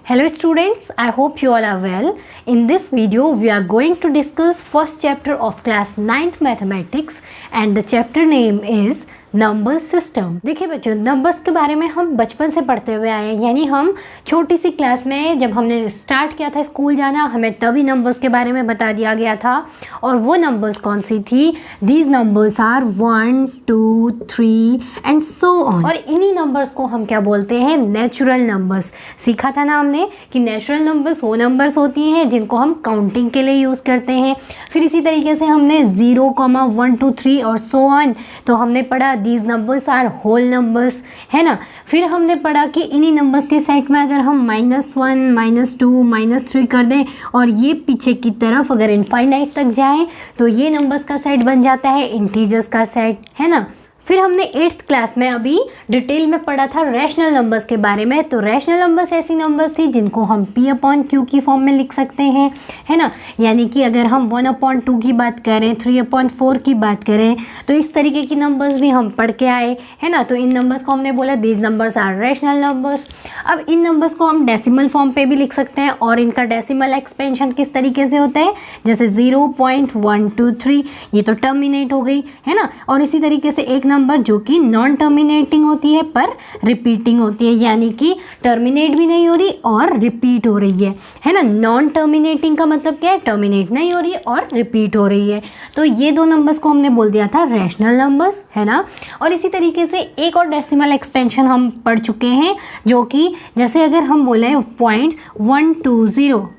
Hello students, I hope you all are well. In this video, we are going to discuss first chapter of class 9th mathematics and the chapter name is number system. देखिए बच्चों, numbers के बारे में हम बचपन से पढ़ते हुए आए हैं, यानी हम छोटी सी क्लास में जब हमने स्टार्ट किया था स्कूल जाना, हमें तभी नंबर्स के बारे में बता दिया गया था। और वो नंबर्स कौन सी थी? These numbers are 1, 2, 3 and so on. और इन्हीं नंबर्स को हम क्या बोलते हैं? Natural numbers. सीखा था ना हमने कि नेचुरल नंबर्स वो नंबर्स होती हैं जिनको हम काउंटिंग के लिए यूज़ करते हैं। फिर इसी तरीके से हमने 0, 1, 2, 3 और सो ऑन, तो हमने पढ़ा these numbers are whole numbers, है ना। फिर हमने पढ़ा कि इन्हीं नंबर्स के सेट में अगर हम -1, -2, -3 कर दें और ये पीछे की तरफ अगर इनफाइनाइट तक जाएं तो ये नंबर्स का सेट बन जाता है इंटीजर्स का सेट, है ना। फिर हमने 8th क्लास में अभी डिटेल में पढ़ा था रैशनल नंबर्स के बारे में। तो रैशनल नंबर्स ऐसी नंबर्स थी जिनको हम P/Q की फॉर्म में लिख सकते हैं, है ना। यानी कि अगर हम 1/2 की बात करें, 3/4 की बात करें, तो इस तरीके की नंबर्स भी हम पढ़ के आए, है ना। तो इन नंबर्स को हमने बोला these numbers are rational numbers. अब इन नंबर्स को हम डेसिमल फॉर्म पे भी लिख सकते हैं और इनका डेसिमल एक्सपेंशन किस तरीके से होता है? जैसे 0.123, ये तो टर्मिनेट हो गई, है ना। और इसी तरीके से एक नंबर जो कि नॉन टर्मिनेटिंग होती है पर रिपीटिंग होती है, यानी कि टर्मिनेट भी नहीं हो रही और रिपीट हो रही है ना। नॉन टर्मिनेटिंग का मतलब क्या है? टर्मिनेट नहीं हो रही है और रिपीट हो रही है। तो ये दो नंबर्स को हमने बोल दिया था रैशनल नंबर्स, है ना। और इसी तरीके से एक और डेसिमल एक्सपेंशन हम पढ़ चुके हैं, जो कि जैसे अगर हम बोले 0.120,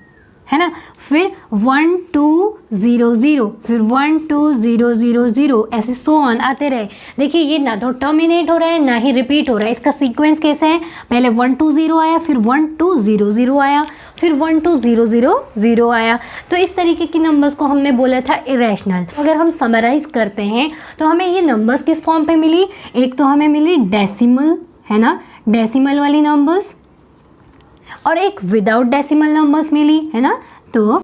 है ना, फिर 1200, फिर 12000, ऐसे सो ऑन आते रहे। देखिए ये ना तो टर्मिनेट हो रहा है ना ही रिपीट हो रहा है। इसका सीक्वेंस कैसा है? पहले 120 आया, फिर 1200 आया, फिर 12000 आया। तो इस तरीके की नंबर्स को हमने बोला था इरेशनल। अगर हम समराइज करते हैं तो हमें ये नंबर्स किस फॉर्म पे मिली? एक तो हमें मिली डेसिमल, है ना, डेसिमल वाली नंबर्स, और एक विदाउट डेसिमल नंबर्स मिली, है ना। तो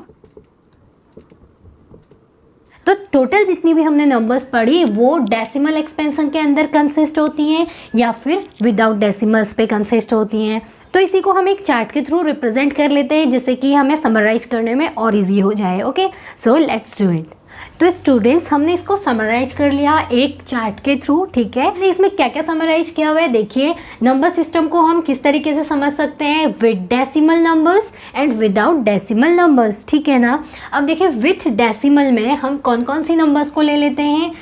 टोटल जितनी भी हमने नंबर्स पढ़ी वो डेसिमल एक्सपेंशन के अंदर कंसिस्ट होती हैं या फिर विदाउट डेसिमल्स पे कंसिस्ट होती हैं। तो इसी को हम एक चार्ट के थ्रू रिप्रेजेंट कर लेते हैं जिससे कि हमें समराइज करने में और इजी हो जाए। Okay, so let's do it. तो स्टूडेंट्स, हमने इसको समराइज कर लिया एक चार्ट के थ्रू, ठीक है। इसमें क्या क्या समराइज किया हुआ है देखिए। नंबर सिस्टम को हम किस तरीके से समझ सकते हैं? With decimal numbers and without decimal numbers, ठीक है ना। अब देखिए विथ डेसिमल में हम कौन कौन सी नंबर्स को ले लेते हैं?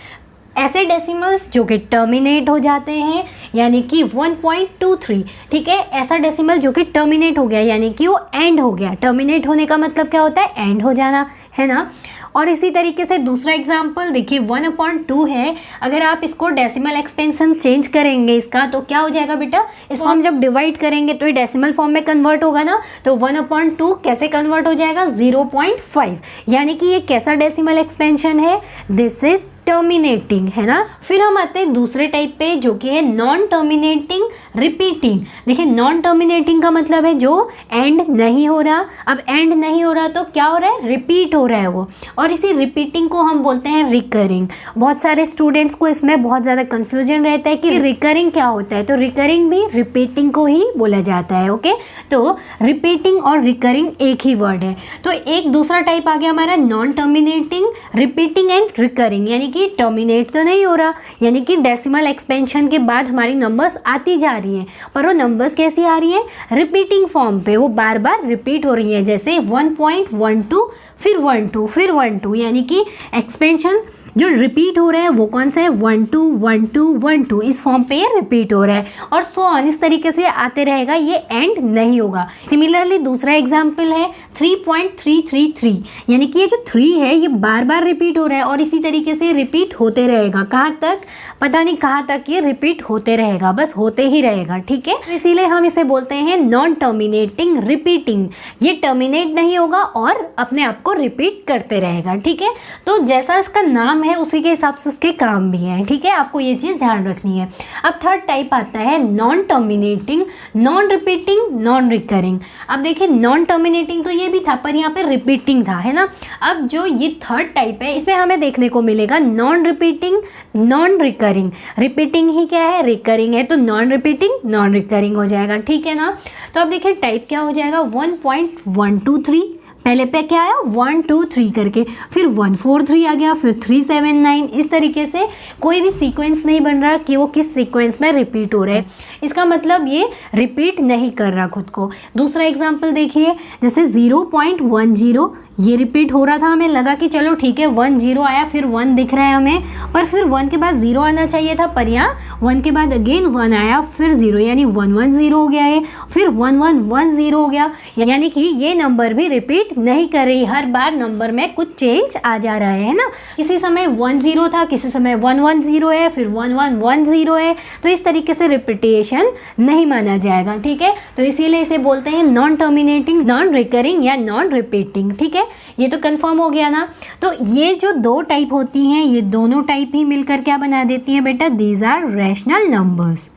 ऐसे डेसिमल्स जो कि टर्मिनेट हो जाते हैं, यानी कि 1.23, ठीक है। ऐसा डेसिमल जो कि टर्मिनेट हो गया यानी कि वो एंड हो गया। टर्मिनेट होने का मतलब क्या होता है? एंड हो जाना, है ना। और इसी तरीके से दूसरा एग्जाम्पल देखिए 1/2 है। अगर आप इसको डेसिमल एक्सपेंशन चेंज करेंगे इसका, तो क्या हो जाएगा बेटा? इसको हम जब डिवाइड करेंगे तो ये डेसिमल फॉर्म में कन्वर्ट होगा ना। तो 1/2 कैसे कन्वर्ट हो जाएगा? 0.5, यानी कि ये कैसा डेसिमल एक्सपेंशन है? दिस इज टर्मिनेटिंग, है ना। फिर हम आते हैं दूसरे टाइप पे जो कि है नॉन टर्मिनेटिंग रिपीटिंग। देखिए नॉन टर्मिनेटिंग का मतलब है जो एंड नहीं हो रहा। अब एंड नहीं हो रहा तो क्या हो रहा है? रिपीट हो रहा है वो। और इसी रिपीटिंग को हम बोलते हैं रिकरिंग। बहुत सारे स्टूडेंट्स को इसमें बहुत ज़्यादा कन्फ्यूजन रहता है कि रिकरिंग क्या होता है। तो रिकरिंग भी रिपीटिंग को ही बोला जाता है। ओके, तो रिपीटिंग और रिकरिंग एक ही वर्ड है। तो एक दूसरा टाइप आ गया हमारा non terminating repeating and recurring, यानी कि टर्मिनेट तो नहीं हो रहा, यानी कि डेसिमल एक्सपेंशन के बाद हमारी नंबर्स आती जा रही हैं, पर वो नंबर्स कैसी आ रही हैं? रिपीटिंग फॉर्म पे, वो बार बार रिपीट हो रही है। जैसे 1.12, फिर 12, फिर 12, यानी कि एक्सपेंशन जो रिपीट हो रहा है वो कौन सा है? 12, 12, 12, इस फॉर्म पे ये रिपीट हो रहा है। और सो ऑन इस तरीके से आते रहेगा, ये एंड नहीं होगा। सिमिलरली दूसरा एग्जाम्पल है 3.333, यानी कि ये जो 3 है ये बार बार रिपीट हो रहा है और इसी तरीके से रिपीट होते रहेगा। कहाँ तक? पता नहीं कहाँ तक ये रिपीट होते रहेगा, बस होते ही रहेगा, ठीक है। तो इसीलिए हम इसे बोलते हैं नॉन टर्मिनेटिंग रिपीटिंग। ये टर्मिनेट नहीं होगा और अपने आप को रिपीट करते रहेगा, ठीक है। तो जैसा इसका नाम है उसी के हिसाब से उसके काम भी हैं, ठीक है, आपको ये चीज़ ध्यान रखनी है। अब थर्ड टाइप आता है non terminating, non repeating, non recurring. अब देखिए नॉन टर्मिनेटिंग तो ये भी था पर यहाँ पे रिपीटिंग था, है ना। अब जो ये थर्ड टाइप है इसमें हमें देखने को मिलेगा non repeating, non recurring. Repeating ही क्या है, रिकरिंग है, तो नॉन रिपीटिंग, नॉन रिकरिंग हो जाएगा, ठीक है ना। तो अब देखिए टाइप क्या हो जाएगा, 1.123, पहले पे क्या आया 1 2 3 करके, फिर 1 4 3 आ गया, फिर 3 7 9। इस तरीके से कोई भी सीक्वेंस नहीं बन रहा कि वो किस सीक्वेंस में रिपीट हो रहा है, इसका मतलब ये रिपीट नहीं कर रहा खुद को। दूसरा एग्जाम्पल देखिए, जैसे 0.10 ये रिपीट हो रहा था, हमें लगा कि चलो ठीक है 1 0 आया, फिर 1 दिख रहा है हमें, पर फिर 1 के बाद 0 आना चाहिए था, पर यहाँ 1 के बाद अगेन 1 आया, फिर 0, यानी 1 1 0 हो गया है, फिर 1 1 1 0 हो गया, यानी कि ये नंबर भी रिपीट नहीं कर रही, हर बार नंबर में कुछ चेंज आ जा रहा है ना। किसी समय 1 0 था, किसी समय 1 1 0 है, फिर 1 1 1 0 है, तो इस तरीके से रिपीटेशन नहीं माना जाएगा, ठीक है। तो इसीलिए इसे बोलते हैं नॉन टर्मिनेटिंग, नॉन रिकरिंग या नॉन रिपीटिंग, ठीक है। ये तो कंफर्म हो गया ना। तो ये जो दो टाइप होती हैं, ये दोनों टाइप ही मिलकर क्या बना देती हैं बेटा, दीज आर रैशनल नंबर्स।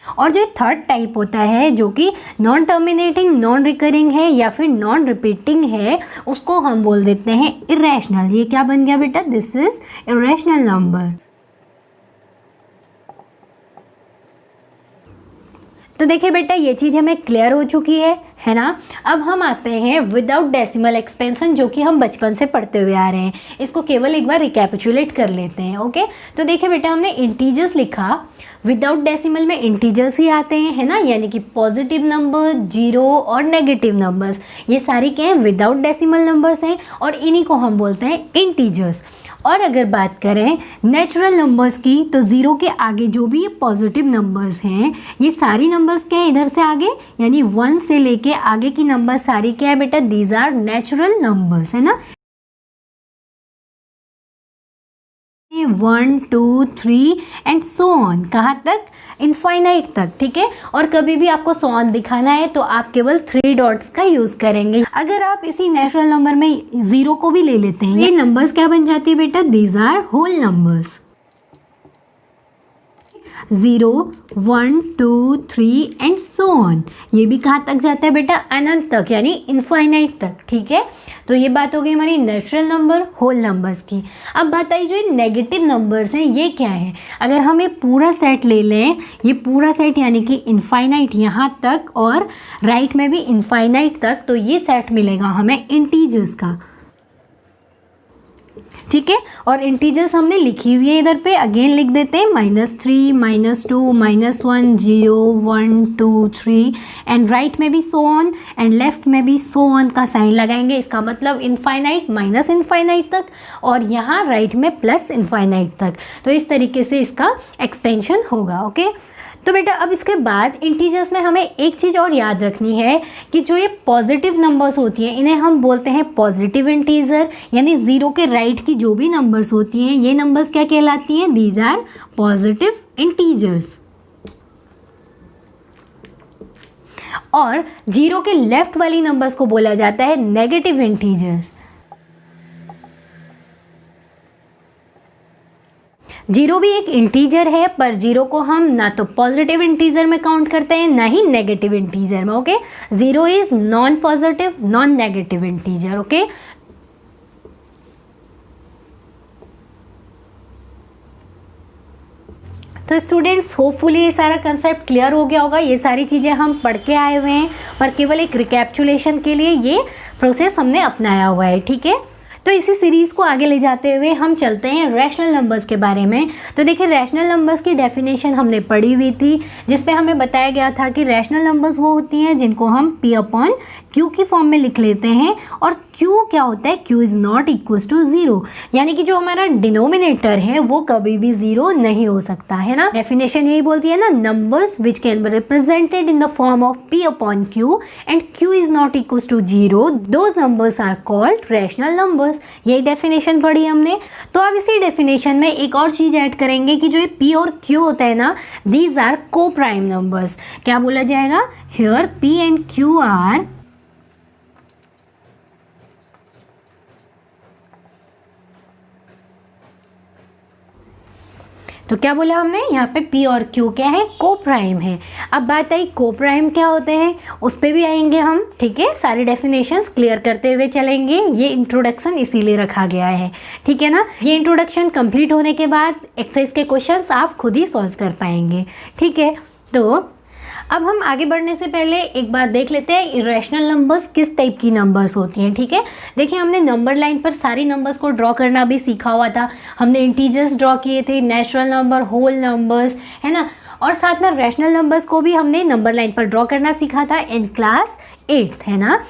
और जो थर्ड टाइप होता है जो कि नॉन टर्मिनेटिंग, नॉन रिकरिंग है या फिर नॉन रिपीटिंग है, उसको हम बोल देते हैं इरेशनल। ये क्या बन गया बेटा, दिस इज इरेशनल नंबर। तो देखिए बेटा ये चीज़ हमें क्लियर हो चुकी है ना। अब हम आते हैं विदाउट डेसिमल एक्सपेंशन, जो कि हम बचपन से पढ़ते हुए आ रहे हैं। इसको केवल एक बार रिकैपिचुलेट कर लेते हैं, ओके। तो देखिए बेटा हमने इंटीजर्स लिखा, विदाउट डेसिमल में इंटीजर्स ही आते हैं, है ना, यानी कि पॉजिटिव नंबर, जीरो और नेगेटिव नंबर्स, ये सारी क्या हैं, विदाउट डेसिमल नंबर्स हैं, और इन्हीं को हम बोलते हैं इंटीजर्स। और अगर बात करें नेचुरल नंबर्स की, तो ज़ीरो के आगे जो भी ये पॉजिटिव नंबर्स हैं, ये सारी नंबर्स क्या है इधर से आगे, यानी 1 से लेके आगे की नंबर सारी क्या है बेटा, दीज आर नेचुरल नंबर्स, है ना। 1 2 3 एंड सो ऑन, कहाँ तक, इनफाइनाइट तक, ठीक है। और कभी भी आपको सो ऑन दिखाना है तो आप केवल 3 डॉट्स का यूज करेंगे। अगर आप इसी नेचुरल नंबर में जीरो को भी ले लेते हैं, ये नंबर्स क्या बन जाती है बेटा, these are whole numbers. 0 1 2 3 and so on, ये भी कहाँ तक जाता है बेटा, अनंत तक, यानी इनफाइनाइट तक, ठीक है। तो ये बात हो गई हमारी नेचुरल नंबर, होल नंबर्स की। अब बात आई जो नेगेटिव नंबर्स हैं, ये क्या है। अगर हम ये पूरा सेट ले लें, ये पूरा सेट यानी कि इनफाइनाइट यहाँ तक और राइट में भी इनफाइनाइट तक, तो ये सेट मिलेगा हमें इंटीजर्स का, ठीक है। और इंटीजर्स हमने लिखी हुई है इधर पे, अगेन लिख देते हैं, -3 -2 -1 0 1 2 3 एंड राइट में भी सो ऑन एंड लेफ्ट में भी सो ऑन का साइन लगाएंगे। इसका मतलब इनफाइनाइट माइनस इनफाइनाइट तक और यहाँ राइट में प्लस इनफाइनाइट तक। तो इस तरीके से इसका एक्सपेंशन होगा, ओके। तो बेटा अब इसके बाद इंटीजर्स में हमें एक चीज़ और याद रखनी है कि जो ये पॉजिटिव नंबर्स होती हैं इन्हें हम बोलते हैं पॉजिटिव इंटीजर, यानी ज़ीरो के राइट की जो भी नंबर्स होती हैं ये नंबर्स क्या कहलाती हैं, दीज आर पॉजिटिव इंटीजर्स। और जीरो के लेफ्ट वाली नंबर्स को बोला जाता है नेगेटिव इंटीजर्स। जीरो भी एक इंटीजर है, पर जीरो को हम ना तो पॉजिटिव इंटीजर में काउंट करते हैं ना ही नेगेटिव इंटीजर में, okay. Zero is non positive non negative integer, okay. तो स्टूडेंट्स होपफुली ये सारा कंसेप्ट क्लियर हो गया होगा। ये सारी चीज़ें हम पढ़ के आए हुए हैं, पर केवल एक रिकैप्चुलेशन के लिए ये प्रोसेस हमने अपनाया हुआ है, ठीक है। तो इसी सीरीज़ को आगे ले जाते हुए हम चलते हैं रैशनल नंबर्स के बारे में। तो देखिए रैशनल नंबर्स की डेफिनेशन हमने पढ़ी हुई थी, जिसपे हमें बताया गया था कि रैशनल नंबर्स वो होती हैं जिनको हम P/Q की फॉर्म में लिख लेते हैं। और Q क्या होता है, Q is not equal to zero, यानी कि जो हमारा डिनोमिनेटर है वो कभी भी ज़ीरो नहीं हो सकता, है ना। डेफिनेशन यही बोलती है ना, numbers which can be represented in the form of P/Q and Q is not equal to zero, those numbers are called rational numbers. यही डेफिनेशन पढ़ी हमने। तो अब इसी डेफिनेशन में एक और चीज़ ऐड करेंगे कि जो ये P और Q होता है ना, these are coprime numbers. क्या बोला जाएगा, here P and Q are तो क्या बोला हमने, यहाँ पे P और Q क्या है, को प्राइम है। अब बात आई को प्राइम क्या होते हैं, उस पर भी आएंगे हम, ठीक है। सारी डेफिनेशंस क्लियर करते हुए चलेंगे, ये इंट्रोडक्शन इसीलिए रखा गया है, ठीक है ना। ये इंट्रोडक्शन कंप्लीट होने के बाद एक्सरसाइज के क्वेश्चंस आप खुद ही सॉल्व कर पाएंगे, ठीक है। तो अब हम आगे बढ़ने से पहले एक बात देख लेते हैं, इरेशनल नंबर्स किस टाइप की नंबर्स होती हैं, ठीक है। देखिए हमने नंबर लाइन पर सारी नंबर्स को ड्रॉ करना भी सीखा हुआ था। हमने इंटीजर्स ड्रॉ किए थे, नेचुरल नंबर, होल नंबर्स, है ना, और साथ में रैशनल नंबर्स को भी हमने नंबर लाइन पर ड्रॉ करना सीखा था इन क्लास 8th, है ना।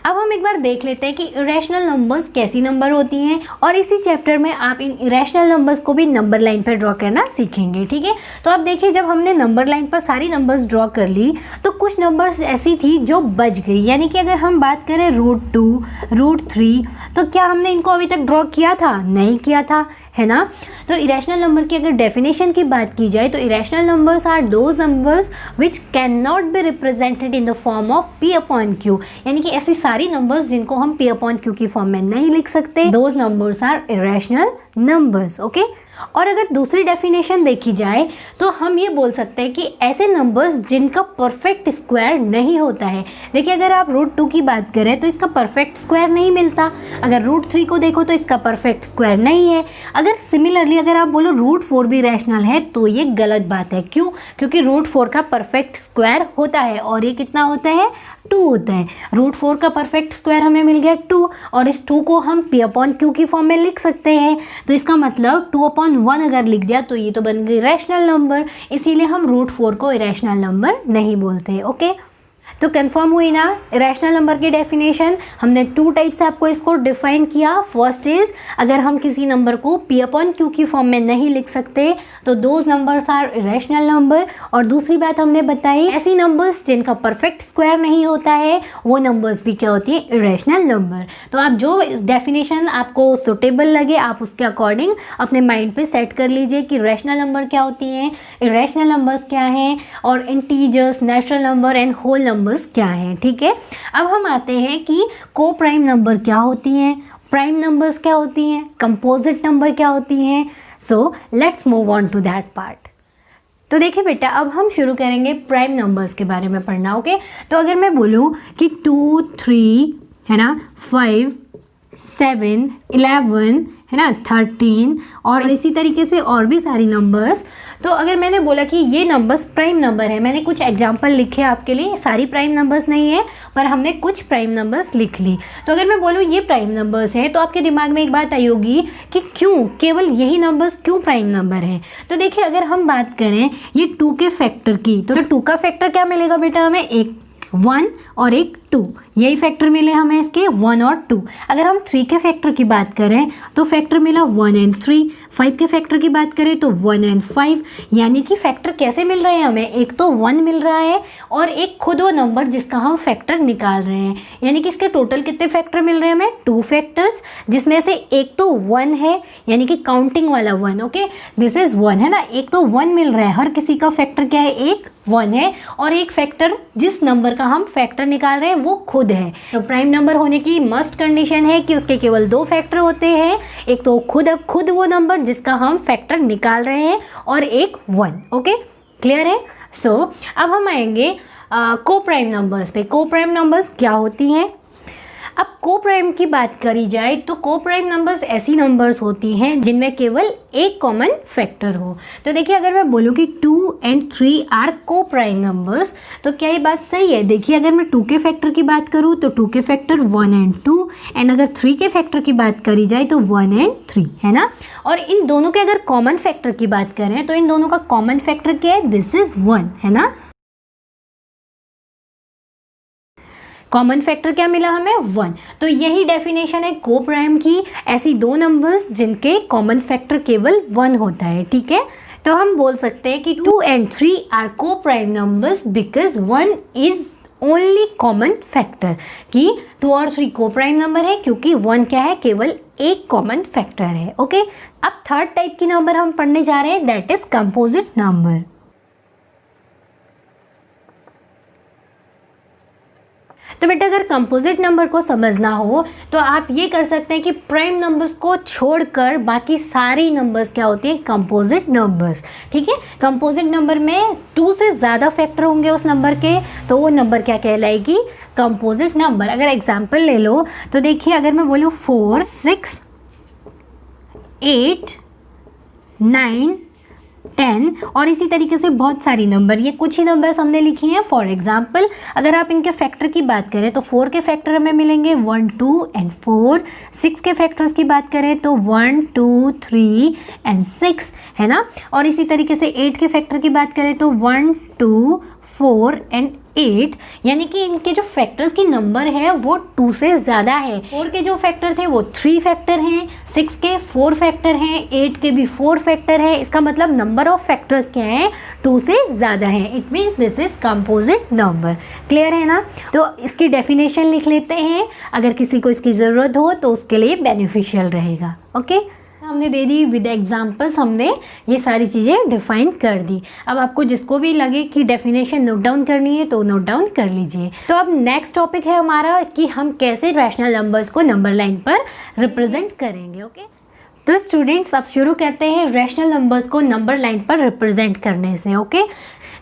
अब हम एक बार देख लेते हैं कि इरेशनल नंबर्स कैसी नंबर होती हैं, और इसी चैप्टर में आप इन इरेशनल नंबर्स को भी नंबर लाइन पर ड्रॉ करना सीखेंगे, ठीक है। तो अब देखिए जब हमने नंबर लाइन पर सारी नंबर्स ड्रॉ कर ली तो कुछ नंबर्स ऐसी थी जो बच गई, यानी कि अगर हम बात करें √2, √3, तो क्या हमने इनको अभी तक ड्रॉ किया था, नहीं किया था, है ना। तो इरेशनल नंबर की अगर डेफिनेशन की बात की जाए तो irrational numbers are those numbers which can not be represented in the form of P/Q, यानी कि ऐसी सारी नंबर्स जिनको हम P/Q की फॉर्म में नहीं लिख सकते, those numbers are irrational numbers, okay. और अगर दूसरी डेफिनेशन देखी जाए तो हम ये बोल सकते हैं कि ऐसे नंबर्स जिनका परफेक्ट स्क्वायर नहीं होता है। देखिए अगर आप √2 की बात करें तो इसका परफेक्ट स्क्वायर नहीं मिलता, अगर √3 को देखो तो इसका परफेक्ट स्क्वायर नहीं है। अगर सिमिलरली अगर आप बोलो √4 भी रैशनल है तो ये गलत बात है, क्यों, क्योंकि √4 का परफेक्ट स्क्वायर होता है, और ये कितना होता है, 2 होता है। √4 का परफेक्ट स्क्वायर हमें मिल गया 2, और इस 2 को हम P/Q की फॉर्म में लिख सकते हैं। तो इसका मतलब 2/1 अगर लिख दिया तो ये तो बन गई रैशनल नंबर, इसीलिए हम √4 को इरेशनल नंबर नहीं बोलते, ओके। तो कंफर्म हुई ना रैशनल नंबर की डेफिनेशन। हमने 2 टाइप से आपको इसको डिफाइन किया। फर्स्ट इज अगर हम किसी नंबर को P/Q की फॉर्म में नहीं लिख सकते तो those numbers are irrational number, और दूसरी बात हमने बताई ऐसी नंबर्स जिनका परफेक्ट स्क्वायर नहीं होता है वो नंबर्स भी क्या होती है, इरेशनल नंबर। तो आप जो डेफिनेशन आपको सुटेबल लगे आप उसके अकॉर्डिंग अपने माइंड पे सेट कर लीजिए कि रैशनल नंबर क्या होती हैं, इरेशनल नंबर्स क्या हैं, और integers, natural number and whole numbers क्या हैं, ठीक है। अब हम आते हैं कि को प्राइम नंबर क्या होती हैं, प्राइम नंबर्स क्या होती हैं, कंपोजिट नंबर क्या होती हैं। So let's move on to that part. तो देखिए बेटा अब हम शुरू करेंगे प्राइम नंबर्स के बारे में पढ़ना, ओके। तो अगर मैं बोलूँ कि 2, 3, है ना, 5, 7, 11, है ना, 13, और इसी तरीके से और भी सारी नंबर्स। तो अगर मैंने बोला कि ये नंबर्स प्राइम नंबर है, मैंने कुछ एग्जांपल लिखे आपके लिए, सारी प्राइम नंबर्स नहीं है पर हमने कुछ प्राइम नंबर्स लिख ली। तो अगर मैं बोलूँ ये प्राइम नंबर्स हैं तो आपके दिमाग में एक बात आई होगी कि क्यों केवल यही नंबर्स क्यों प्राइम नंबर हैं। तो देखिए अगर हम बात करें ये 2 के फैक्टर की, तो 2 का फैक्टर क्या मिलेगा बेटा हमें, एक 1 और एक 2, यही फैक्टर मिले हमें इसके 1 और 2। अगर हम 3 के फैक्टर की बात करें तो फैक्टर मिला 1 एंड 3, 5 के फैक्टर की बात करें तो 1 एंड 5, यानी कि फैक्टर कैसे मिल रहे हैं हमें, एक तो 1 मिल रहा है और एक खुद वो नंबर जिसका हम फैक्टर निकाल रहे हैं, यानी कि इसके टोटल कितने फैक्टर मिल रहे हैं हमें, 2 फैक्टर्स, जिसमें से एक तो 1 है यानी कि काउंटिंग वाला 1, ओके, दिस इज 1, है ना, एक तो 1 मिल रहा है, हर किसी का फैक्टर क्या है, एक 1 है, और एक फैक्टर जिस नंबर का हम फैक्टर निकाल रहे हैं वो खुद है। तो प्राइम नंबर होने की मस्ट कंडीशन है कि उसके केवल 2 फैक्टर होते हैं, एक तो खुद वो नंबर जिसका हम फैक्टर निकाल रहे हैं, और एक 1, ओके, क्लियर है। सो अब हम आएंगे को प्राइम नंबर्स पे। को प्राइम नंबर्स क्या होती हैं। अब को प्राइम की बात करी जाए तो को प्राइम नंबर्स ऐसी नंबर्स होती हैं जिनमें केवल एक कॉमन फैक्टर हो। तो देखिए अगर मैं बोलूँ कि 2 and 3 are coprime numbers, तो क्या ये बात सही है। देखिए अगर मैं 2 के फैक्टर की बात करूँ तो 2 के फैक्टर 1 एंड 2, एंड अगर 3 के फैक्टर की बात करी जाए तो 1 एंड 3, है ना। और इन दोनों के अगर कॉमन फैक्टर की बात करें तो इन दोनों का कॉमन फैक्टर क्या है, दिस इज 1, है ना। कॉमन फैक्टर क्या मिला हमें, 1। तो यही डेफिनेशन है को प्राइम की, ऐसी 2 नंबर्स जिनके कॉमन फैक्टर केवल 1 होता है, ठीक है। तो हम बोल सकते हैं कि 2 and 3 are coprime numbers because 1 is only common factor, कि 2 और 3 को प्राइम नंबर है क्योंकि 1 क्या है, केवल एक कॉमन फैक्टर है, ओके। अब थर्ड टाइप की नंबर हम पढ़ने जा रहे हैं, दैट इज कंपोजिट नंबर। तो बेटा अगर कंपोजिट नंबर को समझना हो तो आप ये कर सकते हैं कि प्राइम नंबर्स को छोड़कर बाकी सारी नंबर्स क्या होती हैं, कंपोजिट नंबर्स। ठीक है, कंपोजिट नंबर में 2 से ज़्यादा फैक्टर होंगे उस नंबर के, तो वो नंबर क्या कहलाएगी, कंपोजिट नंबर। अगर एग्जाम्पल ले लो तो देखिए, अगर मैं बोलूँ 4, 6, 8, 9, 10 और इसी तरीके से बहुत सारी नंबर, ये कुछ ही नंबर्स हमने लिखी हैं। फॉर एग्जाम्पल अगर आप इनके फैक्टर की बात करें तो 4 के फैक्टर हमें मिलेंगे 1, 2 एंड 4। 6 के फैक्टर्स की बात करें तो 1, 2, 3 एंड 6, है ना। और इसी तरीके से 8 के फैक्टर की बात करें तो 1, 2, 4 एंड 8, यानी कि इनके जो फैक्टर्स की नंबर है वो 2 से ज़्यादा है। 4 के जो फैक्टर थे वो 3 फैक्टर हैं, 6 के 4 फैक्टर हैं, 8 के भी 4 फैक्टर हैं। इसका मतलब नंबर ऑफ फैक्टर्स क्या हैं, 2 से ज़्यादा हैं। It means this is composite number. Clear है ना। तो इसकी डेफिनेशन लिख लेते हैं, अगर किसी को इसकी ज़रूरत हो तो उसके लिए बेनिफिशियल रहेगा। ओके, हमने दे दी विद एग्जाम्पल्स, हमने ये सारी चीज़ें डिफाइन कर दी। अब आपको जिसको भी लगे कि डेफिनेशन नोट डाउन करनी है तो नोट डाउन कर लीजिए। तो अब नेक्स्ट टॉपिक है हमारा कि हम कैसे रैशनल नंबर्स को नंबर लाइन पर रिप्रेजेंट करेंगे। ओके, तो स्टूडेंट्स अब शुरू करते हैं रैशनल नंबर्स को नंबर लाइन पर रिप्रेजेंट करने से। ओके,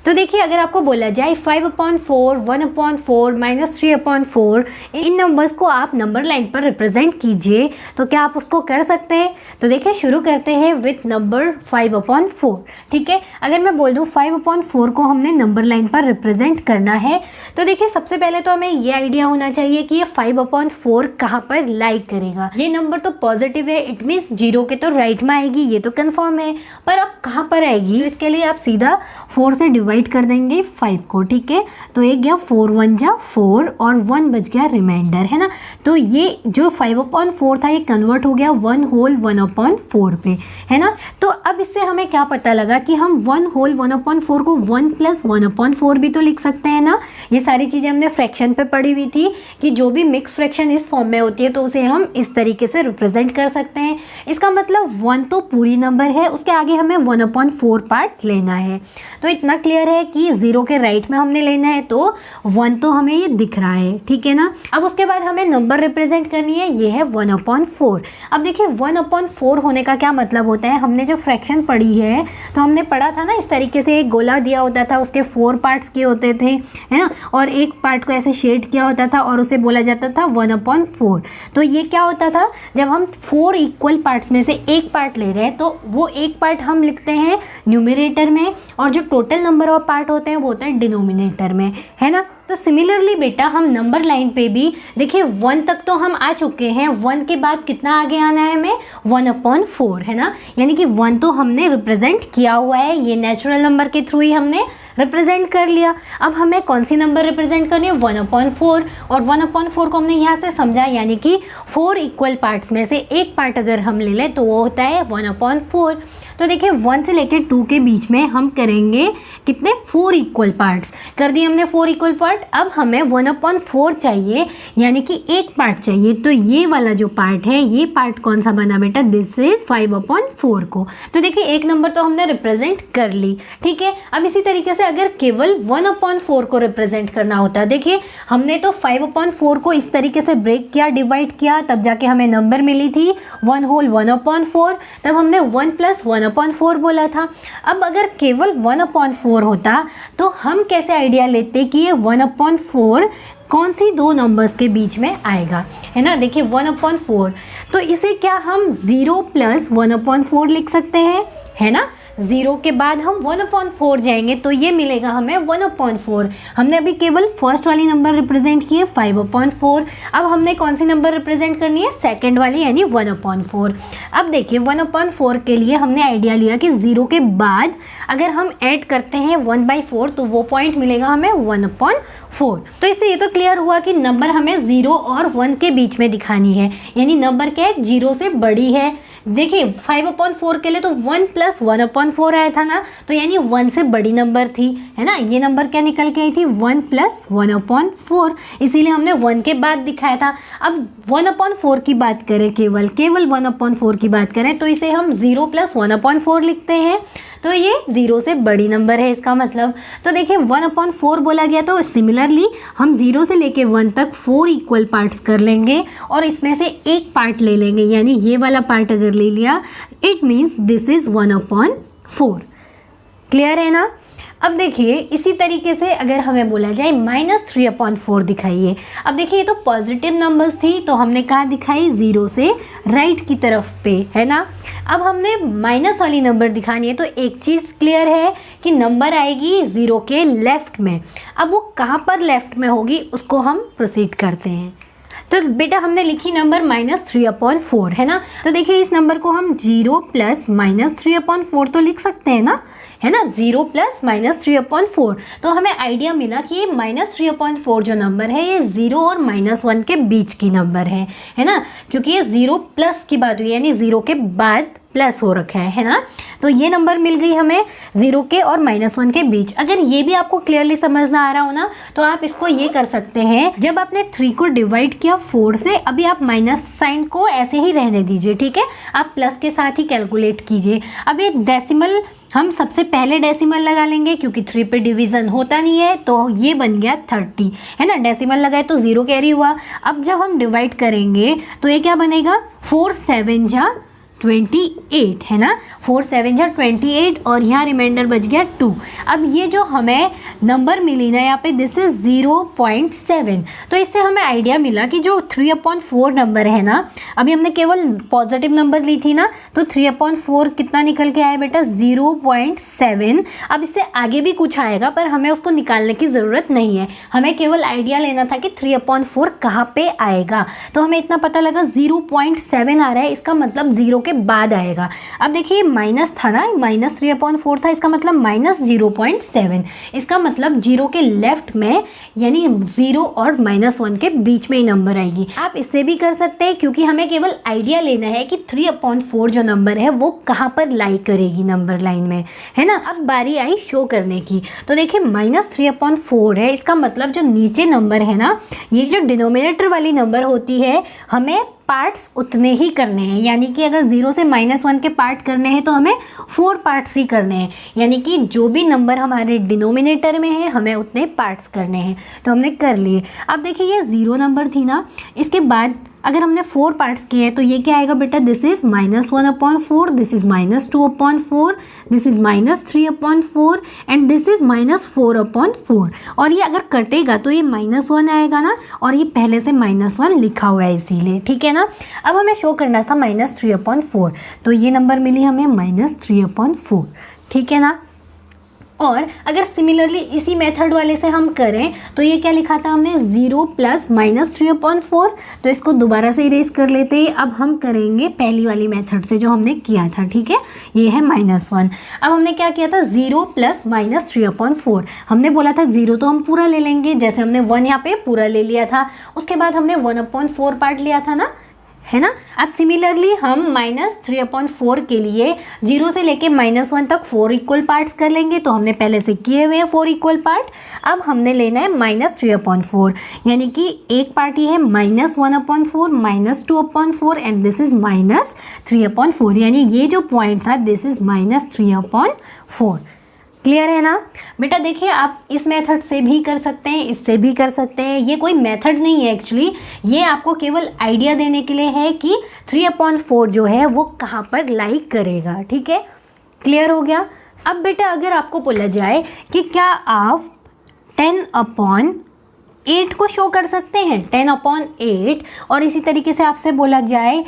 तो देखिए अगर आपको बोला जाए 5/4, 1/4, -3/4, इन नंबर्स को आप नंबर लाइन पर रिप्रेजेंट कीजिए, तो क्या आप उसको कर सकते हैं। तो देखिए शुरू करते हैं विथ नंबर 5/4। ठीक है, अगर मैं बोल दूँ 5/4 को हमने नंबर लाइन पर रिप्रेजेंट करना है, तो देखिए सबसे पहले तो हमें ये आइडिया होना चाहिए कि ये 5/4 कहाँ पर लाई करेगा। ये नंबर तो पॉजिटिव है, इट मीन्स 0 के तो राइट में आएगी, ये तो कंफर्म है, पर अब कहाँ पर आएगी, तो इसके लिए आप सीधा 4 से डिवाइड कर देंगे 5 को। ठीक है, तो एक गया 4 1 जा 4 और 1 बच गया रिमाइंडर, है ना। तो ये जो 5/4 था ये कन्वर्ट हो गया 1 होल 1/4 पे, है ना। तो अब इससे हमें क्या पता लगा कि हम 1 होल 1/4 को 1 + 1/4 भी तो लिख सकते हैं ना। ये सारी चीज़ें हमने फ्रैक्शन पे पढ़ी हुई थी कि जो भी मिक्स फ्रैक्शन इस फॉर्म में होती है तो उसे हम इस तरीके से रिप्रेजेंट कर सकते हैं। इसका मतलब 1 तो पूरी नंबर है, उसके आगे हमें 1/4 पार्ट लेना है। तो इतना क्लियर है कि 0 के राइट में हमने लेना है, तो 1 तो हमें ये दिख रहा है। ठीक है ना। अब उसके बाद हमें नंबर रिप्रेजेंट करनी है, ये है 1/4। अब देखिए 1/4 होने का क्या मतलब होता है, हमने जो फ्रैक्शन पढ़ी है तो हमने पढ़ा था ना, इस तरीके से एक गोला दिया होता था, उसके 4 पार्ट्स किए होते थे, है ना, और एक पार्ट को ऐसे शेड किया होता था और उसे बोला जाता था 1/4। तो ये क्या होता था, जब हम 4 इक्वल पार्ट्स में से एक पार्ट ले रहे हैं तो वो एक पार्ट हम लिखते हैं न्यूमरेटर में, और जो टोटल नंबर ऑफ पार्ट होते हैं वो होता है डिनोमिनेटर में, है ना। तो सिमिलरली बेटा हम नंबर लाइन पे भी देखिए 1 तक तो हम आ चुके हैं, 1 के बाद कितना आगे आना है हमें, 1/4, है ना। यानी कि 1 तो हमने रिप्रेजेंट किया हुआ है, ये नेचुरल नंबर के थ्रू ही हमने रिप्रेजेंट कर लिया। अब हमें कौन सी नंबर रिप्रेजेंट करनी है, 1/4, और 1/4 को हमने यहाँ से समझा, यानी कि 4 इक्वल पार्ट्स में से एक पार्ट अगर हम ले लें तो वो होता है 1/4। तो देखिए 1 से लेकर 2 के बीच में हम करेंगे कितने, 4 इक्वल पार्ट्स कर दिए हमने, 4 इक्वल पार्ट। अब हमें 1/4 चाहिए, यानी कि एक पार्ट चाहिए, तो ये वाला जो पार्ट है, ये पार्ट कौन सा बना बेटा, दिस इज 5/4 को। तो देखिए एक नंबर तो हमने रिप्रेजेंट कर ली। ठीक है, अब इसी तरीके से अगर केवल 1/4 को रिप्रेजेंट करना होता है, देखिए हमने तो 5/4 को इस तरीके से ब्रेक किया, डिवाइड किया, तब जाके हमें नंबर मिली थी 1 होल 1/4, तब हमने 1 + 1/4 बोला था। अब अगर केवल 1/4 होता तो हम कैसे आइडिया लेते कि ये 1/4 कौन सी दो नंबर्स के बीच में आएगा, है ना। देखिए 1/4, तो इसे क्या हम 0 + 1/4 लिख सकते हैं, है ना। 0 के बाद हम 1/4 जाएंगे तो ये मिलेगा हमें 1/4। हमने अभी केवल फर्स्ट वाली नंबर रिप्रेजेंट की है 5/4। अब हमने कौन सी नंबर रिप्रेजेंट करनी है, सेकंड वाली, यानी 1/4। अब देखिए 1/4 के लिए हमने आइडिया लिया कि 0 के बाद अगर हम ऐड करते हैं 1/4 तो वो पॉइंट मिलेगा हमें 1/4। तो इससे ये तो क्लियर हुआ कि नंबर हमें 0 और 1 के बीच में दिखानी है, यानी नंबर क्या है, 0 से बड़ी है। देखिए 5/4 के लिए तो 1 + 1/4 आया था ना, तो यानी 1 से बड़ी नंबर थी, है ना। ये नंबर क्या निकल के आई थी, 1 + 1/4, इसीलिए हमने 1 के बाद दिखाया था। अब 1/4 की बात करें, केवल 1/4 की बात करें तो इसे हम 0 + 1/4 लिखते हैं। तो ये 0 से बड़ी नंबर है इसका मतलब। तो देखिए 1/4 बोला गया, तो सिमिलरली हम 0 से लेके 1 तक 4 इक्वल पार्ट्स कर लेंगे और इसमें से एक पार्ट ले लेंगे, यानी ये वाला पार्ट अगर ले लिया it means this is 1/4। Clear है ना। अब देखिए इसी तरीके से अगर हमें बोला जाए -3/4 दिखाइए। अब देखिए ये तो पॉजिटिव नंबर्स थी, तो हमने कहाँ दिखाई, 0 से राइट की तरफ पे, है ना। अब हमने माइनस वाली नंबर दिखानी है, तो एक चीज़ क्लियर है कि नंबर आएगी 0 के लेफ्ट में। अब वो कहाँ पर लेफ्ट में होगी उसको हम प्रोसीड करते हैं। तो बेटा हमने लिखी नंबर -3/4, है ना। तो देखिए इस नंबर को हम 0 + -3/4 तो लिख सकते हैं ना, है ना, 0 + -3/4। तो हमें आइडिया मिला कि ये -3/4 जो नंबर है ये 0 और -1 के बीच की नंबर है ना, क्योंकि ये 0 प्लस की बात हुई, यानी 0 के बाद प्लस हो रखा है ना। तो ये नंबर मिल गई हमें 0 के और -1 के बीच। अगर ये भी आपको क्लियरली समझना आ रहा हो ना, तो आप इसको ये कर सकते हैं, जब आपने 3 को डिवाइड किया 4 से, अभी आप माइनस साइन को ऐसे ही रहने दीजिए, ठीक है, आप प्लस के साथ ही कैलकुलेट कीजिए। अब ये डेसिमल हम सबसे पहले डेसिमल लगा लेंगे, क्योंकि 3 पे डिवीज़न होता नहीं है, तो ये बन गया 30, है ना। डेसिमल लगाए तो 0 कैरी हुआ। अब जब हम डिवाइड करेंगे तो ये क्या बनेगा, 4 7 जा 28, है ना, 4 7 जा 28 और यहाँ रिमाइंडर बच गया 2। अब ये जो हमें नंबर मिली ना यहाँ पे, दिस इज 0.7। तो इससे हमें आइडिया मिला कि जो 3/4 नंबर है ना, अभी हमने केवल पॉजिटिव नंबर ली थी ना, तो 3/4 कितना निकल के आया बेटा, 0.7। अब इससे आगे भी कुछ आएगा पर हमें उसको निकालने की ज़रूरत नहीं है, हमें केवल आइडिया लेना था कि 3/4 कहाँ पे आएगा। तो हमें इतना पता लगा 0.7 आ रहा है, इसका मतलब 0 के बाद आएगा। अब देखिए माइनस था ना, -3/4 था, इसका मतलब -0.7, इसका मतलब 0 के लेफ्ट में, यानी 0 और -1 के बीच में ही नंबर आएगी। आप इससे भी कर सकते हैं, क्योंकि हमें केवल आइडिया लेना है कि 3/4 जो नंबर है वो कहाँ पर लाई करेगी नंबर लाइन में, है ना। अब बारी आई शो करने की। तो देखिए -3/4 है, इसका मतलब जो नीचे नंबर है ना, ये जो डिनोमिनेटर वाली नंबर होती है, हमें पार्ट्स उतने ही करने हैं, यानी कि अगर 0 से -1 के पार्ट करने हैं तो हमें 4 पार्ट्स ही करने हैं, यानी कि जो भी नंबर हमारे डिनोमिनेटर में है हमें उतने पार्ट्स करने हैं। तो हमने कर लिए। अब देखिए ये 0 नंबर थी ना, इसके बाद अगर हमने 4 पार्ट्स किए हैं तो ये क्या आएगा बेटा, this is -1/4, this is -2/4, this is -3/4 and this is -4/4। और ये अगर कटेगा तो ये -1 आएगा ना, और ये पहले से -1 लिखा हुआ है इसीलिए, ठीक है ना। अब हमें शो करना था -3/4, तो ये नंबर मिली हमें -3/4, ठीक है ना। और अगर सिमिलरली इसी मेथड वाले से हम करें तो ये क्या लिखा था हमने, 0 + -3/4। तो इसको दोबारा से इरेज कर लेते हैं। अब हम करेंगे पहली वाली मेथड से जो हमने किया था, ठीक है, ये है -1। अब हमने क्या किया था, 0 + -3/4। हमने बोला था 0 तो हम पूरा ले लेंगे, जैसे हमने 1 यहाँ पे पूरा ले लिया था, उसके बाद हमने 1/4 पार्ट लिया था ना, है ना। अब सिमिलरली हम -3/4 के लिए 0 से लेके -1 तक 4 इक्वल पार्ट्स कर लेंगे। तो हमने पहले से किए हुए हैं 4 इक्वल पार्ट। अब हमने लेना है -3/4, यानी कि एक पार्ट ये है -1/4, -2/4 एंड दिस इज -3/4, यानी ये जो पॉइंट था दिस इज -3/4। क्लियर है ना बेटा। देखिए आप इस मेथड से भी कर सकते हैं, इससे भी कर सकते हैं, ये कोई मेथड नहीं है एक्चुअली, ये आपको केवल आइडिया देने के लिए है कि 3/4 जो है वो कहाँ पर लाई करेगा, ठीक है। क्लियर हो गया। अब बेटा अगर आपको बोला जाए कि क्या आप 10/8 को शो कर सकते हैं, 10/8, और इसी तरीके से आपसे बोला जाए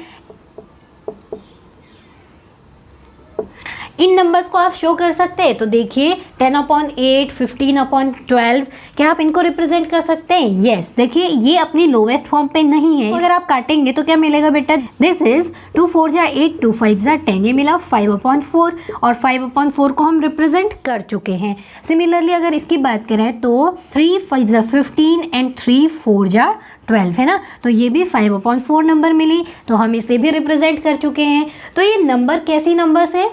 इन नंबर्स को आप शो कर सकते हैं, तो देखिए 10/8, 15/12, क्या आप इनको रिप्रेजेंट कर सकते हैं? यस। देखिए ये अपनी लोवेस्ट फॉर्म पे नहीं है, अगर आप काटेंगे तो क्या मिलेगा बेटा, दिस इज 2 4 जा 8, 2 5 जा 10, ये मिला 5/4, और 5/4 को हम रिप्रेजेंट कर चुके हैं। सिमिलरली अगर इसकी बात करें तो 3 5 जा 15 एंड 3 4 जा 12, है ना, तो ये भी 5/4 नंबर मिली, तो हम इसे भी रिप्रेजेंट कर चुके हैं। तो ये नंबर कैसी नंबर्स है,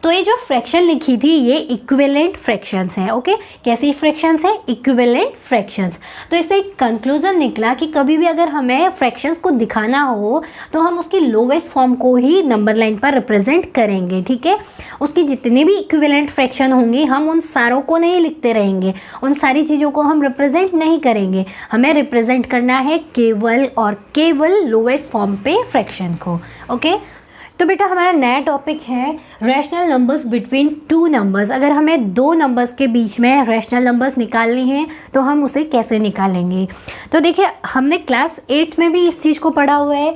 तो ये जो फ्रैक्शन लिखी थी ये इक्विवेलेंट फ्रैक्शंस हैं। ओके, कैसी फ्रैक्शंस हैं? Equivalent fractions. तो इससे एक कंक्लूजन निकला कि कभी भी अगर हमें फ्रैक्शंस को दिखाना हो तो हम उसकी लोवेस्ट फॉर्म को ही नंबर लाइन पर रिप्रेजेंट करेंगे। ठीक है, उसकी जितनी भी इक्विवेलेंट फ्रैक्शन होंगी हम उन सारों को नहीं लिखते रहेंगे, उन सारी चीज़ों को हम रिप्रेजेंट नहीं करेंगे। हमें रिप्रेजेंट करना है केवल और केवल लोवेस्ट फॉर्म पे फ्रैक्शन को। ओके, तो बेटा हमारा नया टॉपिक है rational numbers between two numbers. अगर हमें दो नंबर्स के बीच में रैशनल नंबर्स निकालनी है तो हम उसे कैसे निकालेंगे? तो देखिए, हमने क्लास 8 में भी इस चीज़ को पढ़ा हुआ है।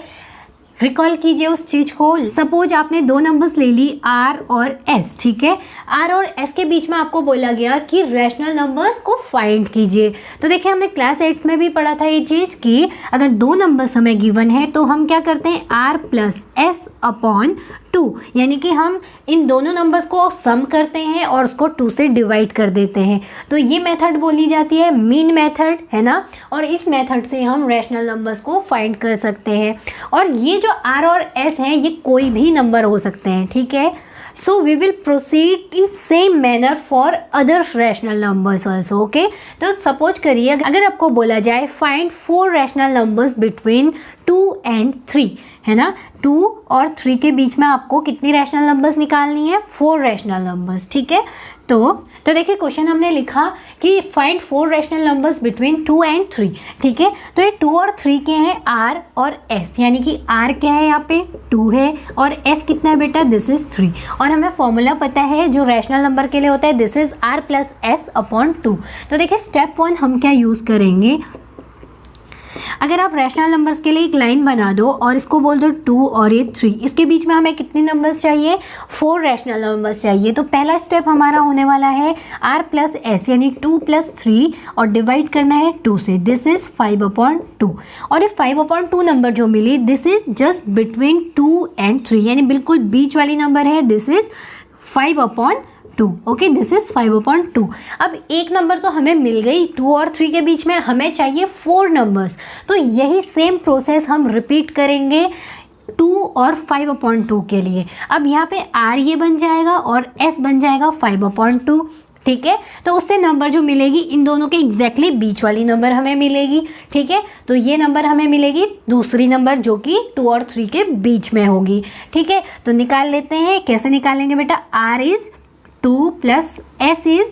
रिकॉल कीजिए उस चीज़ को। सपोज आपने दो नंबर्स ले ली आर और एस। ठीक है, आर और एस के बीच में आपको बोला गया कि रैशनल नंबर्स को फाइंड कीजिए। तो देखिए, हमने क्लास 8 में भी पढ़ा था ये चीज़ कि अगर दो नंबर्स हमें गिवन है तो हम क्या करते हैं, आर प्लस एस अपॉन 2, यानी कि हम इन दोनों नंबर्स को सम करते हैं और उसको 2 से डिवाइड कर देते हैं। तो ये मेथड बोली जाती है मीन मेथड, है ना। और इस मेथड से हम रैशनल नंबर्स को फाइंड कर सकते हैं। और ये जो आर और एस हैं ये कोई भी नंबर हो सकते हैं। ठीक है, so we will proceed in same manner for other rational numbers also. Okay, तो सपोज करिए अगर आपको बोला जाए find 4 rational numbers between 2 and 3, है ना। 2 और 3 के बीच में आपको कितनी रैशनल नंबर्स निकालनी है? 4 रैशनल नंबर्स। ठीक है, तो देखिए क्वेश्चन हमने लिखा कि find 4 rational numbers between 2 and 3। ठीक है, तो ये 2 और 3 के हैं आर और एस, यानी कि आर क्या है यहाँ पे 2 है और एस कितना है बेटा, दिस इज 3। और हमें फॉर्मूला पता है जो रैशनल नंबर के लिए होता है, this is R plus S upon 2। तो देखिए स्टेप 1 हम क्या यूज़ करेंगे, अगर आप रैशनल नंबर्स के लिए एक लाइन बना दो और इसको बोल दो 2 और ये 3, इसके बीच में हमें कितने नंबर्स चाहिए? 4 रैशनल नंबर्स चाहिए। तो पहला स्टेप हमारा होने वाला है r प्लस एस यानी 2 प्लस 3 और डिवाइड करना है 2 से, दिस इज 5/2। और ये 5/2 नंबर जो मिली this is just between 2 and 3, यानी बिल्कुल बीच वाली नंबर है, this is 5/2। Okay, this is 5/2। अब एक नंबर तो हमें मिल गई 2 और 3 के बीच में, हमें चाहिए 4 नंबर्स। तो यही सेम प्रोसेस हम रिपीट करेंगे 2 और 5/2 के लिए। अब यहाँ पे r ये बन जाएगा और s बन जाएगा 5/2। ठीक है, तो उससे नंबर जो मिलेगी इन दोनों के एग्जैक्टली बीच वाली नंबर हमें मिलेगी। ठीक है, तो ये नंबर हमें मिलेगी दूसरी नंबर जो कि 2 और 3 के बीच में होगी। ठीक है, तो निकाल लेते हैं। कैसे निकालेंगे बेटा, r is 2 plus S is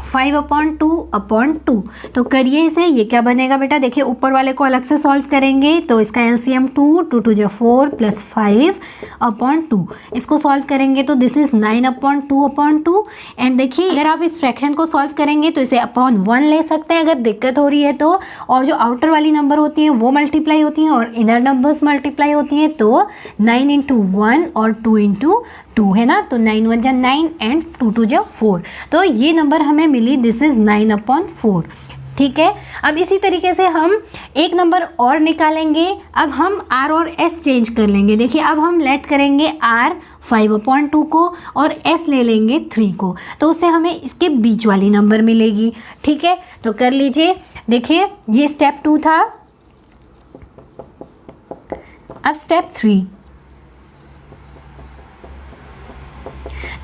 5/2/2। तो करिए इसे, ये क्या बनेगा बेटा, देखिए ऊपर वाले को अलग से सॉल्व करेंगे तो इसका एलसीएम 2 2 2 4 प्लस 5/2। इसको सॉल्व करेंगे तो दिस इज 9/2/2। एंड देखिए अगर आप इस फ्रैक्शन को सॉल्व करेंगे तो इसे अपॉन 1 ले सकते हैं अगर दिक्कत हो रही है तो। और जो आउटर वाली नंबर होती हैं वो मल्टीप्लाई होती हैं और इनर नंबर्स मल्टीप्लाई होती हैं, तो 9 × 1 और 2 × 2 है ना। तो 9 1 जा 9 एंड 2 2 जा 4। तो ये नंबर हमें मिली, दिस इज 9/4। ठीक है, अब इसी तरीके से हम एक नंबर और निकालेंगे। अब हम r और s चेंज कर लेंगे। देखिए अब हम लेट करेंगे r 5/2 को और s ले लेंगे 3 को, तो उससे हमें इसके बीच वाली नंबर मिलेगी। ठीक है, तो कर लीजिए। देखिए ये स्टेप 2 था। अब स्टेप 3।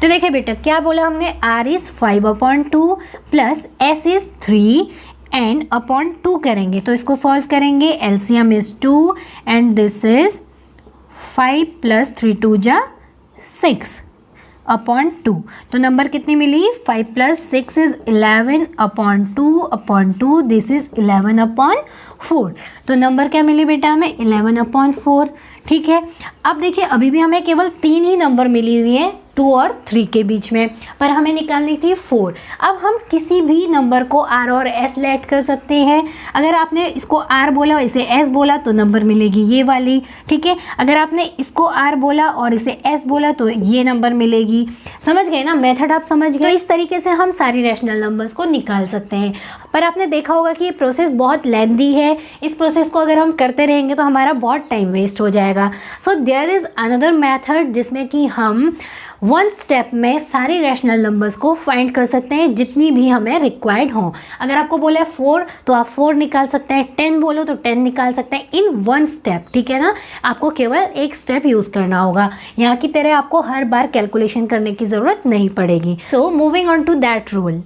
तो देखिए बेटा क्या बोला हमने, r is 5/2 plus s is 3 and upon 2 करेंगे तो इसको सॉल्व करेंगे। LCM is 2 and this is 5 plus 3 2 जा 6/2। तो नंबर कितनी मिली, 5 प्लस 6 इज 11/2/2, दिस इज 11/4। तो नंबर क्या मिली बेटा हमें, 11/4। ठीक है, अब देखिए अभी भी हमें केवल 3 ही नंबर मिली हुई है 2 और 3 के बीच में, पर हमें निकालनी थी 4। अब हम किसी भी नंबर को r और s लेट कर सकते हैं। अगर आपने इसको r बोला और इसे s बोला तो नंबर मिलेगी ये वाली। ठीक है, अगर आपने इसको r बोला और इसे s बोला तो ये नंबर मिलेगी। समझ गए ना, मेथड आप समझ गए। तो इस तरीके से हम सारी रैशनल नंबर्स को निकाल सकते हैं। पर आपने देखा होगा कि ये प्रोसेस बहुत लेंथी है। इस प्रोसेस को अगर हम करते रहेंगे तो हमारा बहुत टाइम वेस्ट हो जाएगा। So there is another method जिसमें कि हम वन स्टेप में सारे रैशनल नंबर्स को फाइंड कर सकते हैं जितनी भी हमें रिक्वायर्ड हो। अगर आपको बोले 4 तो आप 4 निकाल सकते हैं, 10 बोलो तो 10 निकाल सकते हैं इन वन स्टेप, ठीक है ना। आपको केवल एक स्टेप यूज़ करना होगा, यहाँ की तरह आपको हर बार कैलकुलेशन करने की ज़रूरत नहीं पड़ेगी। So moving on to that rule.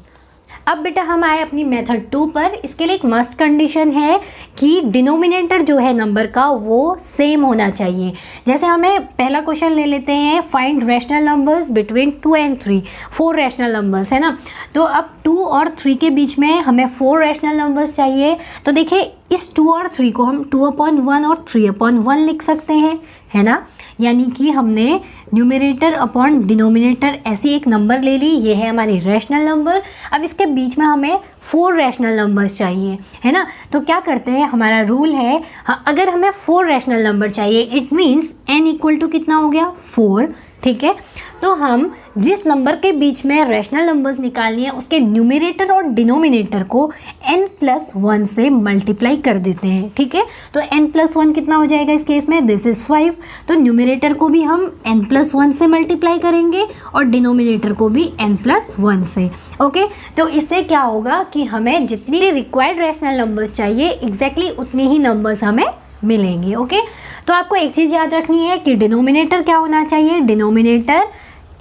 अब बेटा हम आए अपनी मेथड 2 पर। इसके लिए एक मस्ट कंडीशन है कि डिनोमिनेटर जो है नंबर का वो सेम होना चाहिए। जैसे हमें पहला क्वेश्चन ले लेते हैं, find rational numbers between 2 and 3, 4 rational numbers है ना। तो अब 2 और 3 के बीच में हमें 4 रैशनल नंबर्स चाहिए। तो देखिए इस 2 और 3 को हम 2/1 और 3/1 लिख सकते हैं, है ना। यानी कि हमने न्यूमरेटर अपॉन डिनोमिनेटर ऐसी एक नंबर ले ली, ये है हमारी रैशनल नंबर। अब इसके बीच में हमें 4 रैशनल नंबर्स चाहिए, है ना। तो क्या करते हैं, हमारा रूल है, हाँ, अगर हमें 4 रैशनल नंबर चाहिए it means n equal to कितना हो गया 4, ठीक है। तो हम जिस नंबर के बीच में रैशनल नंबर्स निकालनी है उसके न्यूमरेटर और डिनोमिनेटर को n+1 से मल्टीप्लाई कर देते हैं, ठीक है। तो n+1 कितना हो जाएगा इस केस में, दिस इज़ 5। तो न्यूमरेटर को भी हम n+1 से मल्टीप्लाई करेंगे और डिनोमिनेटर को भी n+1 से, ओके। तो इससे क्या होगा कि हमें जितनी रिक्वायर्ड रैशनल नंबर्स चाहिए एग्जैक्टली उतनी ही नंबर्स हमें मिलेंगी, ओके। तो आपको एक चीज़ याद रखनी है कि डिनोमिनेटर क्या होना चाहिए, डिनोमिनेटर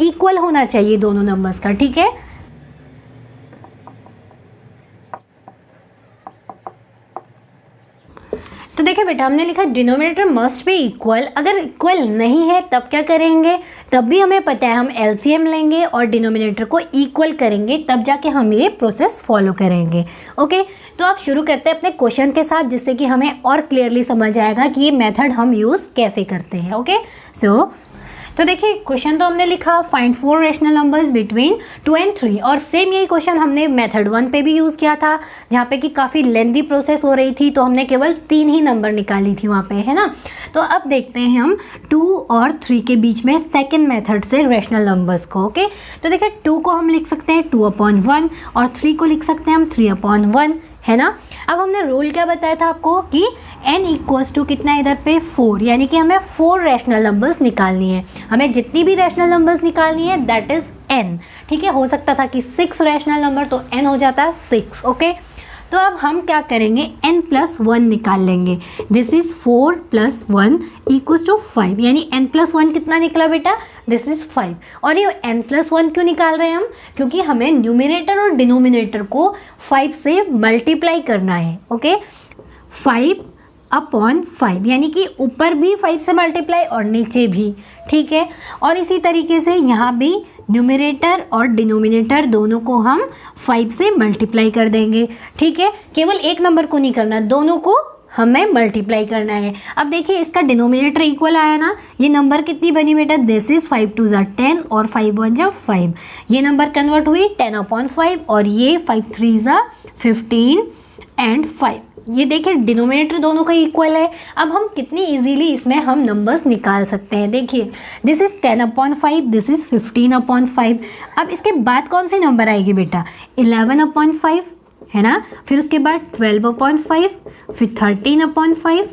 इक्वल होना चाहिए दोनों नंबर्स का, ठीक है। तो देखिए बेटा हमने लिखा डिनोमिनेटर मस्ट बी इक्वल। अगर इक्वल नहीं है तब क्या करेंगे, तब भी हमें पता है हम एलसीएम लेंगे और डिनोमिनेटर को इक्वल करेंगे, तब जाके हम ये प्रोसेस फॉलो करेंगे, ओके। तो आप शुरू करते हैं अपने क्वेश्चन के साथ जिससे कि हमें और क्लियरली समझ आएगा कि ये मेथड हम यूज़ कैसे करते हैं, ओके। तो देखिए क्वेश्चन तो हमने लिखा find 4 rational numbers between 2 and 3, और सेम यही क्वेश्चन हमने मेथड 1 पे भी यूज़ किया था जहाँ पे कि काफ़ी लेंदी प्रोसेस हो रही थी, तो हमने केवल 3 ही नंबर निकाली थी वहाँ पे, है ना। तो अब देखते हैं हम 2 और 3 के बीच में सेकेंड मेथड से रैशनल नंबर्स को, ओके। तो देखिए 2 को हम लिख सकते हैं 2/1 और 3 को लिख सकते हैं हम 3/1, है ना। अब हमने रूल क्या बताया था आपको कि n इक्वल्स टू कितना इधर पे 4, यानी कि हमें 4 रैशनल नंबर्स निकालनी है। हमें जितनी भी रैशनल नंबर्स निकालनी है दैट इज़ n, ठीक है। हो सकता था कि 6 रैशनल नंबर तो n हो जाता 6, ओके। तो अब हम क्या करेंगे, n+1 निकाल लेंगे। दिस इज़ 4 + 1 इक्वल्स टू 5, यानी n+1 कितना निकला बेटा, दिस इज़ 5। और ये n+1 क्यों निकाल रहे हैं हम, क्योंकि हमें न्यूमरेटर और डिनोमिनेटर को 5 से मल्टीप्लाई करना है, ओके। 5/5 यानी कि ऊपर भी 5 से मल्टीप्लाई और नीचे भी, ठीक है। और इसी तरीके से यहाँ भी न्यूमरेटर और डिनोमिनेटर दोनों को हम 5 से मल्टीप्लाई कर देंगे, ठीक है। केवल एक नंबर को नहीं करना, दोनों को हमें मल्टीप्लाई करना है। अब देखिए इसका डिनोमिनेटर इक्वल आया ना, ये नंबर कितनी बनी बेटा, दिस इज 5 2 = 10 और 5 1 = 5। ये नंबर कन्वर्ट हुई 10/5 और ये 5 3 = 15 and 5। ये देखिए डिनोमिनेटर दोनों का इक्वल है। अब हम कितनी इजीली इसमें हम नंबर्स निकाल सकते हैं। देखिए दिस इज़ 10/5, दिस इज़ 15/5। अब इसके बाद कौन सी नंबर आएगी बेटा, 11/5, है ना। फिर उसके बाद 12/5, फिर 13/5,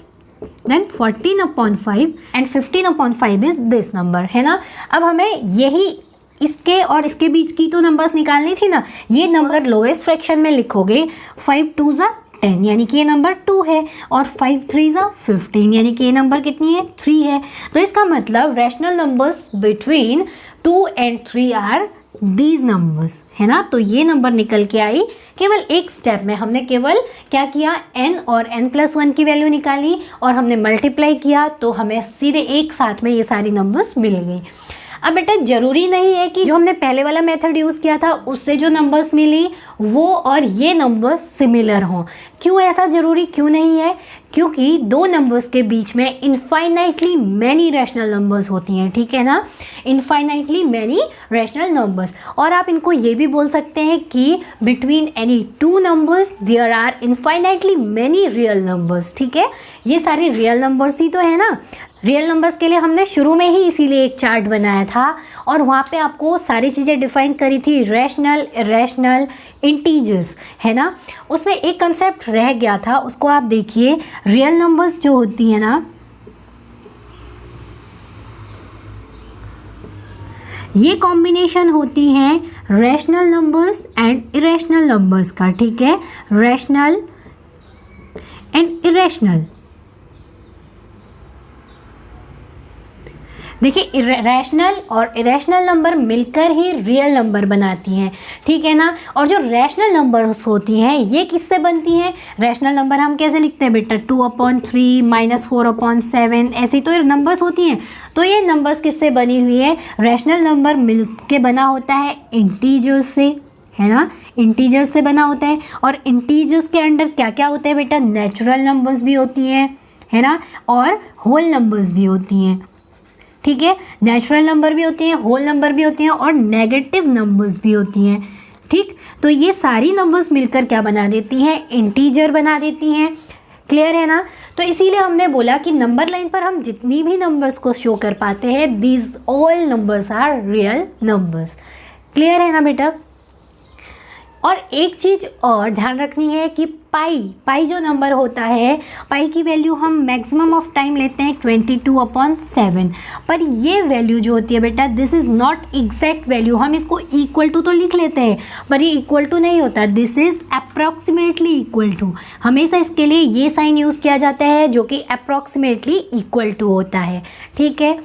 then 14/5 and 15/5 is this number, है ना। अब हमें यही इसके और इसके बीच की तो नंबर्स निकालनी थी ना। ये नंबर लोएस्ट फ्रैक्शन में लिखोगे, 5 2 = 10 यानी कि ये नंबर 2 है, और 5 3 = 15 यानी कि ये नंबर कितनी है, 3 है। तो इसका मतलब rational numbers between 2 and 3 are these numbers, है ना। तो ये नंबर निकल के आई केवल एक स्टेप में। हमने केवल क्या किया, n और n+1 की वैल्यू निकाली और हमने मल्टीप्लाई किया, तो हमें सीधे एक साथ में ये सारी नंबर्स मिल गई। अब बेटा ज़रूरी नहीं है कि जो हमने पहले वाला मेथड यूज़ किया था उससे जो नंबर्स मिली वो और ये नंबर्स सिमिलर हों। क्यों ऐसा ज़रूरी क्यों नहीं है, क्योंकि दो नंबर्स के बीच में इनफाइनाइटली मैनी रैशनल नंबर्स होती हैं, ठीक है ना, इनफाइनाइटली मैनी रैशनल नंबर्स। और आप इनको ये भी बोल सकते हैं कि between any two numbers there are infinitely many real numbers, ठीक है। ये सारे रियल नंबर्स ही तो है ना। रियल नंबर्स के लिए हमने शुरू में ही इसीलिए एक चार्ट बनाया था और वहाँ पे आपको सारी चीज़ें डिफाइन करी थी, रैशनल, इरेशनल, इंटीजर्स, है ना। उसमें एक कंसेप्ट रह गया था, उसको आप देखिए। रियल नंबर्स जो होती है ना, ये कॉम्बिनेशन होती हैं rational numbers and irrational numbers का, ठीक है, रैशनल एंड इरेशनल। देखिए रैशनल और इरेशनल नंबर मिलकर ही रियल नंबर बनाती हैं, ठीक है ना। और जो रैशनल नंबर्स होती हैं ये किससे बनती हैं? रैशनल नंबर हम कैसे लिखते हैं बेटा? 2/3 -4/7 ऐसी तो नंबर्स होती हैं। तो ये नंबर्स किससे बनी हुई है? रैशनल नंबर मिल के बना होता है इंटीजर्स से, है ना, इंटीजर्स से बना होता है। और इंटीजर्स के अंडर क्या क्या होता है बेटा? नेचुरल नंबर्स भी होती हैं, है ना, और होल नंबर्स भी होती हैं, ठीक है। नेचुरल नंबर भी होती हैं, होल नंबर भी होती हैं और नेगेटिव नंबर्स भी होती हैं, ठीक। तो ये सारी नंबर्स मिलकर क्या बना देती हैं? इंटीजर बना देती हैं। क्लियर है ना। तो इसीलिए हमने बोला कि नंबर लाइन पर हम जितनी भी नंबर्स को शो कर पाते हैं, these all numbers are real numbers. Clear है ना बेटा। और एक चीज़ और ध्यान रखनी है कि पाई जो नंबर होता है, पाई की वैल्यू हम मैक्सिमम ऑफ टाइम लेते हैं 22/7। पर ये वैल्यू जो होती है बेटा, this is not exact value. हम इसको इक्वल टू तो लिख लेते हैं पर ये इक्वल टू नहीं होता, this is approximately equal to. हमेशा इसके लिए ये साइन यूज़ किया जाता है जो कि अप्रॉक्सीमेटली इक्वल टू होता है, ठीक है।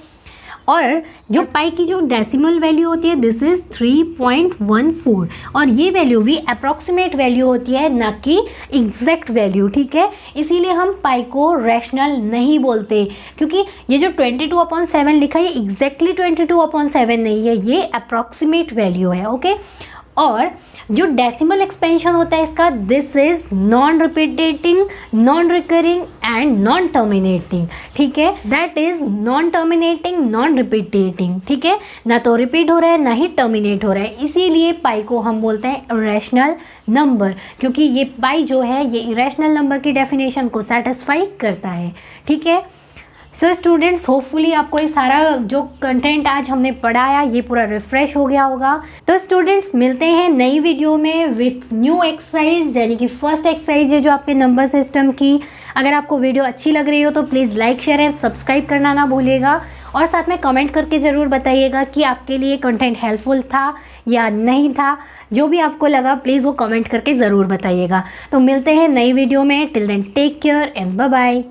और जो पाई की जो डेसिमल वैल्यू होती है, दिस इज़ 3.14 और ये वैल्यू भी अप्रॉक्सीमेट वैल्यू होती है, ना कि एग्जैक्ट वैल्यू, ठीक है। इसीलिए हम पाई को रैशनल नहीं बोलते, क्योंकि ये जो 22/7 लिखा है ये एग्जैक्टली 22/7 नहीं है, ये अप्रॉक्सीमेट वैल्यू है, ओके। और जो डेसिमल एक्सपेंशन होता है इसका, this is non repeating, non recurring and non terminating, ठीक है। That is non terminating, non repeating, ठीक है, ना तो रिपीट हो रहा है ना ही टर्मिनेट हो रहा है। इसीलिए पाई को हम बोलते हैं इरेशनल नंबर, क्योंकि ये पाई जो है ये इरेशनल नंबर की डेफिनेशन को सेटिस्फाई करता है, ठीक है। सो स्टूडेंट्स, होपफुली आपको ये सारा जो कंटेंट आज हमने पढ़ाया ये पूरा रिफ्रेश हो गया होगा। तो स्टूडेंट्स, मिलते हैं नई वीडियो में विथ न्यू एक्सरसाइज, यानी कि फर्स्ट एक्सरसाइज है जो आपके नंबर सिस्टम की। अगर आपको वीडियो अच्छी लग रही हो तो please like, share and subscribe करना ना भूलिएगा। और साथ में कमेंट करके ज़रूर बताइएगा कि आपके लिए कंटेंट हेल्पफुल था या नहीं था। जो भी आपको लगा प्लीज़ वो कमेंट करके ज़रूर बताइएगा। तो मिलते हैं नई वीडियो में। Till then take care and bye bye.